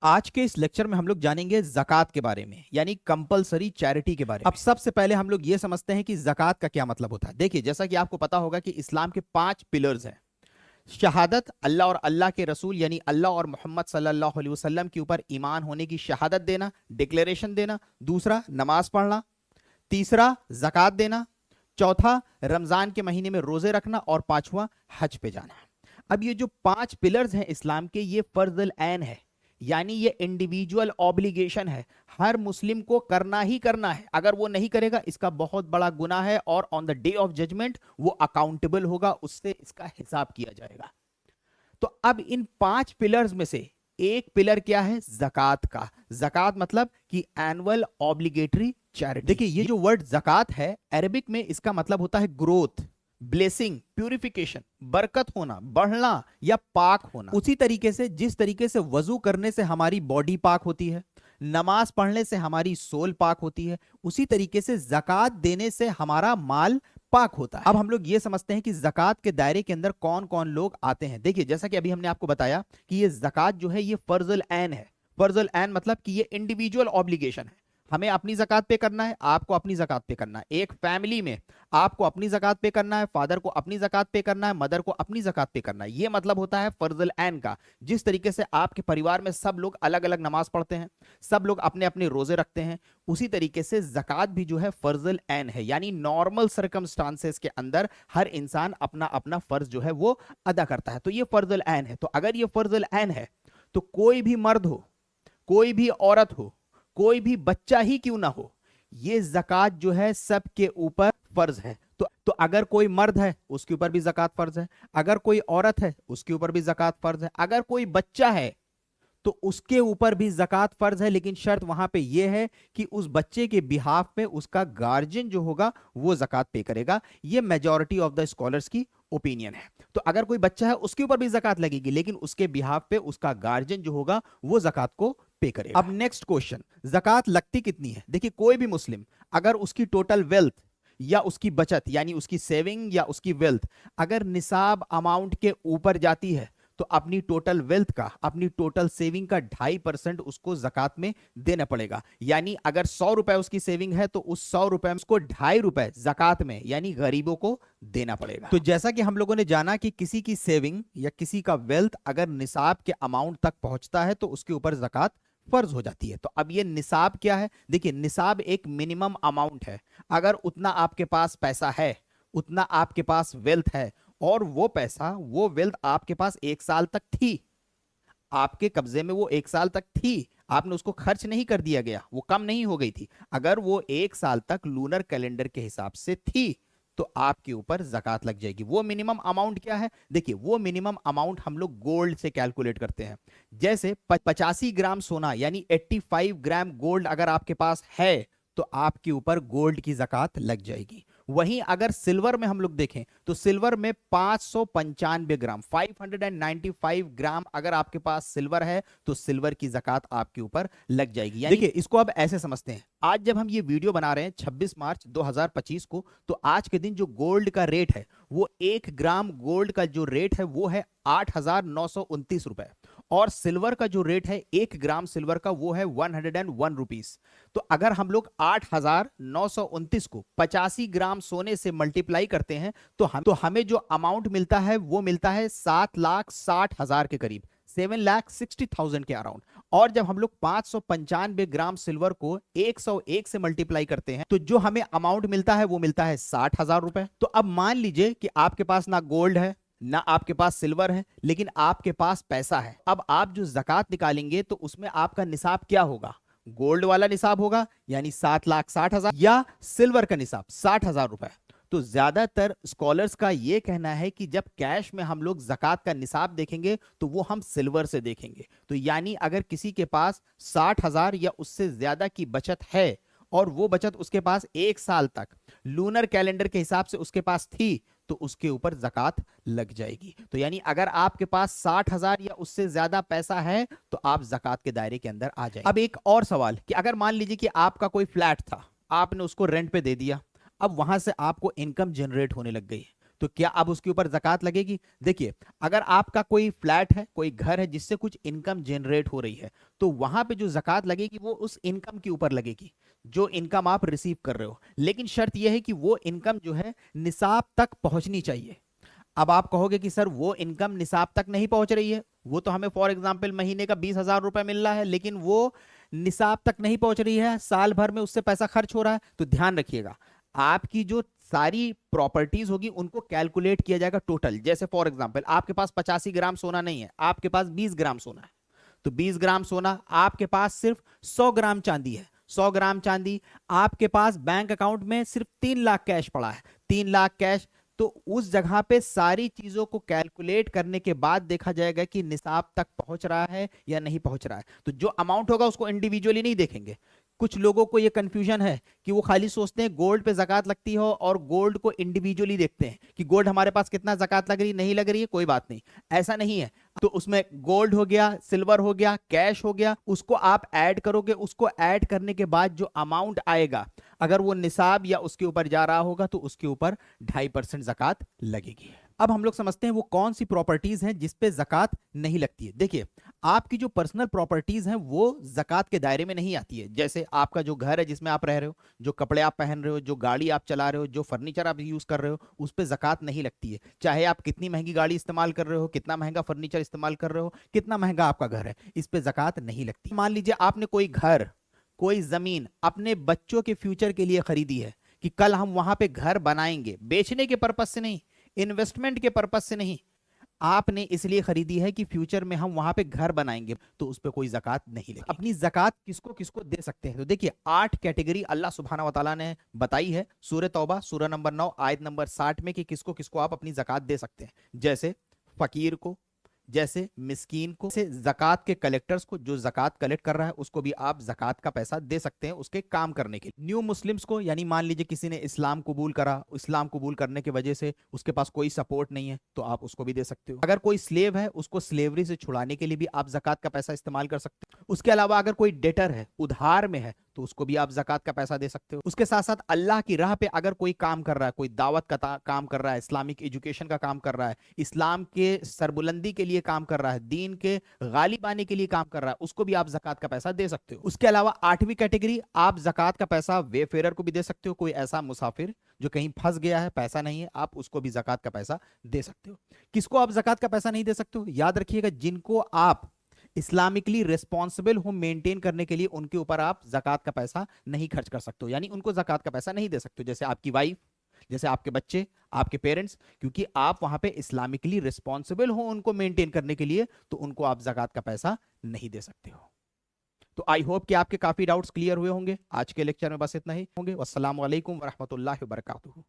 आज के इस लेक्चर में हम लोग जानेंगे ज़कात के बारे में, यानी कंपलसरी चैरिटी के बारे में। अब सबसे पहले हम लोग ये समझते हैं कि ज़कात का क्या मतलब होता है। देखिए, जैसा कि आपको पता होगा कि इस्लाम के 5 पिलर्स हैं। शहादत, अल्लाह और अल्लाह के रसूल यानी अल्लाह और मोहम्मद सल्लल्लाहु अलैहि वसल्लम के ऊपर ईमान होने की शहादत देना, डिक्लेरेशन देना। दूसरा, नमाज पढ़ना। तीसरा, ज़कात देना। चौथा, रमजान के महीने में रोजे रखना। और पांचवा, हज पे जाना। अब ये जो 5 पिलर्स हैं इस्लाम के, ये फर्जुल ऐन है, यानी ये इंडिविजुअल ऑब्लिगेशन है। हर मुस्लिम को करना ही करना है। अगर वो नहीं करेगा इसका बहुत बड़ा गुनाह है और on the day of judgment वो अकाउंटेबल होगा, उससे इसका हिसाब किया जाएगा। तो अब इन 5 पिलर्स में से एक पिलर क्या है? ज़कात का। ज़कात मतलब कि एनुअल ऑब्लिगेटरी चैरिटी। देखिए, ये जो वर्ड ज़कात है, अरबिक में इसका मतलब होता है ग्रोथ, ब्लेसिंग, प्यूरिफिकेशन, बरकत होना, बढ़ना या पाक होना। उसी तरीके से जिस तरीके से वजू करने से हमारी बॉडी पाक होती है, नमाज पढ़ने से हमारी सोल पाक होती है, उसी तरीके से ज़कात देने से हमारा माल पाक होता है। अब हम लोग ये समझते हैं कि ज़कात के दायरे के अंदर कौन कौन लोग आते हैं। देखिए, जैसा कि अभी हमने आपको बताया कि ये ज़कात जो है ये फर्जुल ऐन है। फर्जुल ऐन मतलब कि ये इंडिविजुअल ऑब्लिगेशन है। हमें अपनी ज़कात पे करना है, आपको अपनी ज़कात पे करना है। एक फैमिली में आपको अपनी ज़कात पे करना है, फादर को अपनी ज़कात पे करना है, मदर को अपनी ज़कात पे करना है। ये मतलब होता है फर्जुल ऐन का। जिस तरीके से आपके परिवार में सब लोग अलग अलग नमाज पढ़ते हैं, सब लोग अपने अपने रोजे रखते हैं, उसी तरीके से ज़कात भी जो है फर्जुल ऐन है। यानी नॉर्मल सर्कमस्टांसेस के अंदर हर इंसान अपना अपना फर्ज जो है वो अदा करता है। तो ये फर्जुल ऐन है। तो अगर ये फर्जुल ऐन है तो कोई भी मर्द हो, कोई भी औरत हो, कोई भी बच्चा ही क्यों ना हो, ये ज़कात जो है सबके ऊपर फर्ज है। तो अगर कोई मर्द है उसके ऊपर भी ज़कात फर्ज है, अगर कोई औरत है उसके ऊपर भी ज़कात फर्ज है, अगर कोई बच्चा है तो उसके ऊपर भी ज़कात फर्ज है। लेकिन शर्त वहां पे यह है कि उस बच्चे के बिहाफ में उसका गार्जियन जो होगा वो ज़कात पे करेगा। ये मेजॉरिटी ऑफ द स्कॉलर्स की ओपिनियन है। तो अगर कोई बच्चा है उसके ऊपर भी ज़कात लगेगी, लेकिन उसके बिहाफ पे उसका गार्जियन जो होगा वो ज़कात को पे करेगा। अब नेक्स्ट क्वेश्चन, ज़कात लगती कितनी है? देखिए, कोई भी मुस्लिम अगर उसकी टोटल वेल्थ या उसकी बचत यानी उसकी सेविंग या उसकी वेल्थ अगर निसाब अमाउंट के ऊपर जाती है तो अपनी टोटल वेल्थ का, अपनी टोटल सेविंग का 2.5% उसको ज़कात में देना पड़ेगा। यानी अगर 100 रुपए उसकी सेविंग है तो उस 100 रुपए में उसको 2.5 रुपए ज़कात में यानी गरीबों को देना पड़ेगा। तो जैसा कि हम लोगों ने जाना कि किसी की सेविंग या किसी का वेल्थ अगर निसाब के अमाउंट तक पहुंचता है तो उसके ऊपर ज़कात फर्ज हो जाती है। तो अब ये निसाब क्या है? देखिए, निसाब एक मिनिमम अमाउंट है। अगर उतना आपके पास पैसा है, उतना आपके पास वेल्थ है और वो पैसा, वो वेल्थ आपके पास 1 साल तक थी, आपके कब्जे में वो 1 साल तक थी, आपने उसको खर्च नहीं कर दिया गया, वो कम नहीं हो गई थी, अगर वो 1 साल तक लूनर कैलेंडर के हिसाब से थी तो आपके ऊपर ज़कात लग जाएगी। वो मिनिमम अमाउंट क्या है? देखिए, वो मिनिमम अमाउंट हम लोग गोल्ड से कैलकुलेट करते हैं। जैसे 85 ग्राम सोना यानी 85 ग्राम गोल्ड अगर आपके पास है तो आपके ऊपर गोल्ड की ज़कात लग जाएगी। वहीं अगर सिल्वर में हम लोग देखें तो सिल्वर में 595 ग्राम 595 ग्राम अगर आपके पास सिल्वर है तो सिल्वर की ज़कात आपके ऊपर लग जाएगी। देखिए, इसको अब ऐसे समझते हैं, आज जब हम ये वीडियो बना रहे हैं 26 मार्च 2025 को, तो आज के दिन जो गोल्ड का रेट है वो 1 ग्राम गोल्ड का जो रेट है वो है 8,929 रुपए और सिल्वर का जो रेट है 1 ग्राम सिल्वर का वो है 101 रुपीस। तो अगर हम लोग 8,929 को 85 ग्राम सोने से मल्टीप्लाई करते हैं तो हमें जो अमाउंट मिलता है वो मिलता है 7,60,000 के करीब, 7,60,000 के अराउंड। और जब हम लोग 595 ग्राम सिल्वर को 101 से मल्टीप्लाई करते हैं तो जो हमें अमाउंट मिलता है वो मिलता है 60,000 रुपए। तो अब मान लीजिए कि आपके पास ना गोल्ड है ना आपके पास सिल्वर है, लेकिन आपके पास पैसा है। अब आप जो ज़कात निकालेंगे तो उसमें आपका निसाब क्या होगा? गोल्ड वाला निसाब होगा यानी 7,60,000 या सिल्वर का निसाब 60,000 रुपए। तो ज्यादातर स्कॉलर्स का यह कहना है कि जब कैश में हम लोग ज़कात का निसाब देखेंगे तो वो हम सिल्वर से देखेंगे। तो यानी अगर किसी के पास 60,000 या उससे ज्यादा की बचत है और वो बचत उसके पास 1 साल तक लूनर कैलेंडर के हिसाब से उसके पास थी तो उसके ऊपर ज़कात लग जाएगी। तो यानी अगर आपके पास 60,000 या उससे ज्यादा पैसा है तो आप ज़कात के दायरे के अंदर आ जाएंगे। अब एक और सवाल कि अगर मान लीजिए कि आपका कोई फ्लैट था, आपने उसको रेंट पे दे दिया, अब वहां से आपको इनकम जनरेट होने लग गई, तो क्या अब उसके ऊपर जकात लगेगी? देखिए, अगर आपका कोई फ्लैट है, कोई घर है जिससे कुछ इनकम जनरेट हो रही है, तो वहां पे जो जकात लगेगी वो उस इनकम के ऊपर लगेगी जो इनकम आप रिसीव कर रहे हो। लेकिन शर्त यह है कि वो इनकम जो है निसाब तक पहुंचनी चाहिए। अब आप कहोगे कि सर वो इनकम निसाब तक नहीं पहुंच रही है, वो तो हमें फॉर एग्जाम्पल महीने का 20,000 रुपए मिल रहा है, लेकिन वो निसाब तक नहीं पहुंच रही है, साल भर में उससे पैसा खर्च हो रहा है। तो ध्यान रखिएगा, आपकी जो सारी प्रॉपर्टीज होगी उनको कैलकुलेट किया जाएगा टोटल। जैसे फॉर एग्जाम्पल आपके पास 85 ग्राम सोना नहीं है, आपके पास 20 ग्राम सोना है, तो 20 ग्राम सोना, आपके पास सिर्फ 100 ग्राम चांदी है, 100 ग्राम चांदी, आपके पास बैंक अकाउंट में सिर्फ 3 लाख कैश पड़ा है, 3 लाख कैश। तो उस जगह पे सारी चीजों को कैलकुलेट करने के बाद देखा जाएगा कि निसाब तक पहुंच रहा है या नहीं पहुंच रहा है। तो जो अमाउंट होगा उसको इंडिविजुअली नहीं देखेंगे। कुछ लोगों को ये कंफ्यूजन है कि वो खाली सोचते हैं गोल्ड पे जकात लगती हो और गोल्ड को इंडिविजुअली देखते हैं कि गोल्ड हमारे पास कितना जकात लग रही है, नहीं लग रही है, कोई बात नहीं, ऐसा नहीं है। तो उसमें गोल्ड हो गया, सिल्वर हो गया, कैश हो गया, उसको आप ऐड करोगे, उसको ऐड करने के बाद जो अमाउंट आएगा, अगर वो निसाब या उसके ऊपर जा रहा होगा तो उसके ऊपर 2.5% जकात लगेगी। अब हम लोग समझते हैं वो कौन सी प्रॉपर्टीज हैं जिस पे जकात नहीं लगती है। देखिए, आपकी जो पर्सनल प्रॉपर्टीज हैं वो जकात के दायरे में नहीं आती है। जैसे आपका जो घर है जिसमें आप रह रहे हो, जो कपड़े आप पहन रहे हो, जो गाड़ी आप चला रहे हो, जो फर्नीचर आप यूज कर रहे हो, उस पे जकात नहीं लगती है। चाहे आप कितनी महंगी गाड़ी इस्तेमाल कर रहे हो, कितना महंगा फर्नीचर इस्तेमाल कर रहे हो, कितना महंगा आपका घर है, इस पे जकात नहीं लगती। मान लीजिए आपने कोई घर, कोई जमीन अपने बच्चों के फ्यूचर के लिए खरीदी है कि कल हम वहां पे घर बनाएंगे, बेचने के पर्पज से नहीं, इन्वेस्टमेंट के पर्पज से नहीं, आपने इसलिए खरीदी है कि फ्यूचर में हम वहां पे घर बनाएंगे, तो उस पे कोई जकात नहीं लगेगी। अपनी जकात किसको किसको दे सकते हैं? तो देखिए 8 कैटेगरी अल्लाह सुब्हाना व तआला ने बताई है सूरह तौबा सूरह नंबर 9 आयत नंबर 60 में कि किसको किसको आप अपनी जकात दे सकते हैं। जैसे फकीर को, जैसे मिस्कीन को, जैसे जकात के कलेक्टर्स को, जो जकात कलेक्ट कर रहा है उसको भी आप जकात का पैसा दे सकते हैं उसके काम करने के लिए। न्यू मुस्लिम्स को, यानी मान लीजिए किसी ने इस्लाम कबूल करा, इस्लाम कबूल करने की वजह से उसके पास कोई सपोर्ट नहीं है, तो आप उसको भी दे सकते हो। अगर कोई स्लेव है उसको स्लेवरी से छुड़ाने के लिए भी आप जकात का पैसा इस्तेमाल कर सकते हो। उसके अलावा अगर कोई डेटर है, उधार में है, तो उसको भी आप जकात का पैसा दे सकते हो। उसके साथ साथ अल्लाह की राह पे अगर कोई काम कर रहा है, कोई दावत का काम कर रहा है, इस्लामिक एजुकेशन का काम कर रहा है, इस्लाम के सरबुलंदी के लिए काम कर रहा है, दीन के गालिब आने के लिए काम कर रहा है, उसको भी आप जकात का पैसा दे सकते हो। उसके अलावा 8वीं कैटेगरी, आप जकात का पैसा वेफेयर को भी दे सकते हो। कोई ऐसा मुसाफिर जो कहीं फंस गया है, पैसा नहीं है, आप उसको भी जकात का पैसा दे सकते हो। किसको आप जकात का पैसा नहीं दे सकते हो? याद रखिएगा, जिनको आप इस्लामिकली रिस्पॉन्सिबल हो मेंटेन करने के लिए, उनके ऊपर आप जकात का पैसा नहीं खर्च कर सकते हो, यानी उनको जकात का पैसा नहीं दे सकते हो। जैसे आपकी वाइफ, जैसे आपके बच्चे, आपके पेरेंट्स, क्योंकि आप वहां पे इस्लामिकली रिस्पॉन्सिबल हो उनको मेंटेन करने के लिए, तो उनको आप जकात का पैसा नहीं दे सकते हो। तो आई होप कि आपके काफी डाउट्स क्लियर हुए होंगे। आज के लेक्चर में बस इतना ही होंगे। वस्सलाम वालेकुम वरहमतुल्लाहि वबरकातुहू।